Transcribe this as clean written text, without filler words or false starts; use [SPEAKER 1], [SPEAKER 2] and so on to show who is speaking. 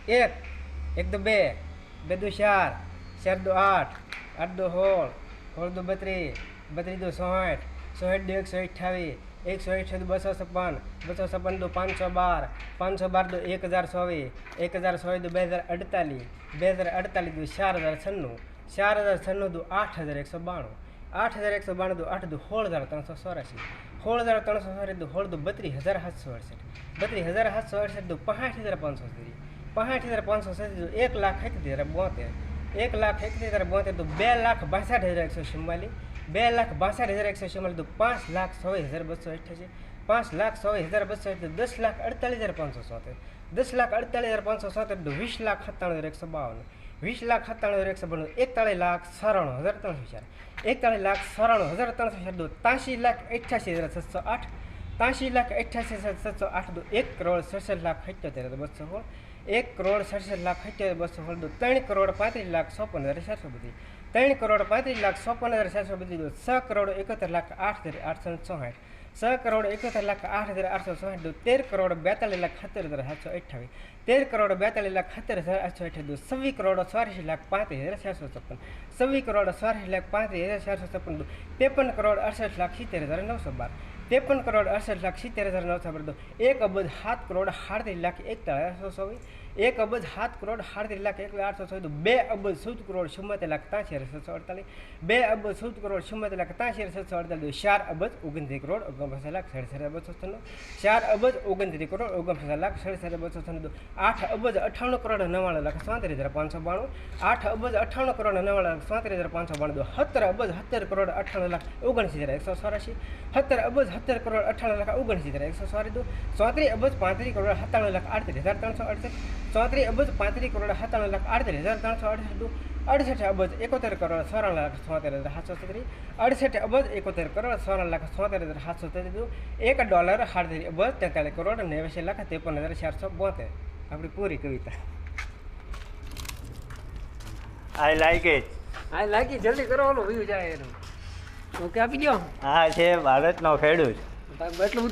[SPEAKER 1] એક, એક દો બે, બે દો ચાર, ચાર દો આઠ, આઠ દો 16, 16 દો 32, 32 દો 64, 64 દો 128, 128 દો 256, 256 દો 512, 512 દો 1024, 1024 દો 2048, 2048 દો 4096, 4096 દો 8192, 8192 દો 8 દો 16384, 16384 દો 16 દો 32768, 32768 દો 65570, 65570 દો 1,71,072, 1,71,072 દો 2,62,144, 2,62,144 દો 5,24,288, 5,24,288 દો 10,48,570, 10,48,570 દો 20,97,152, 20,97,152 41,94,304, 41,94,304 દો 83,88,708, 83,88,708 દો 1,67,78,216, 1,67,78,216 દો 3,35,56,452, 3,35,56,452 દો 6,71,08,864, 6,71,08,864 દો 13,42,70,728, 13,42,70,728 દો 26,84,35,456, 26,84,35,456 દો 53,68,70,912, 53,68,70,912 દો 1,07,37,41,824, 1,07,37,41,824 દો 2,14,77,73,748, 2,14,77,73,748 દો 4,29,69,297,296, 4,29,69,297,296 દો 8,98,99,37,592, 8,98,99,37,592 દો 17,70,98,99,184, 17,70,98,99,184 દો 34,35,97,98,368, 34,35,97,98,368 દો 68,71,94,97,730, 68,71,94,97,730 દો $1,43,43,83,53,472 આપણી પૂરી કવિતા.
[SPEAKER 2] I like it.
[SPEAKER 1] આ લાગી જલ્દી કરો, ઓલો વ્યૂ જાય એનું ઓકે આપી દો.
[SPEAKER 2] હા છે ભારતનો ખેડૂત.
[SPEAKER 1] એટલું બધું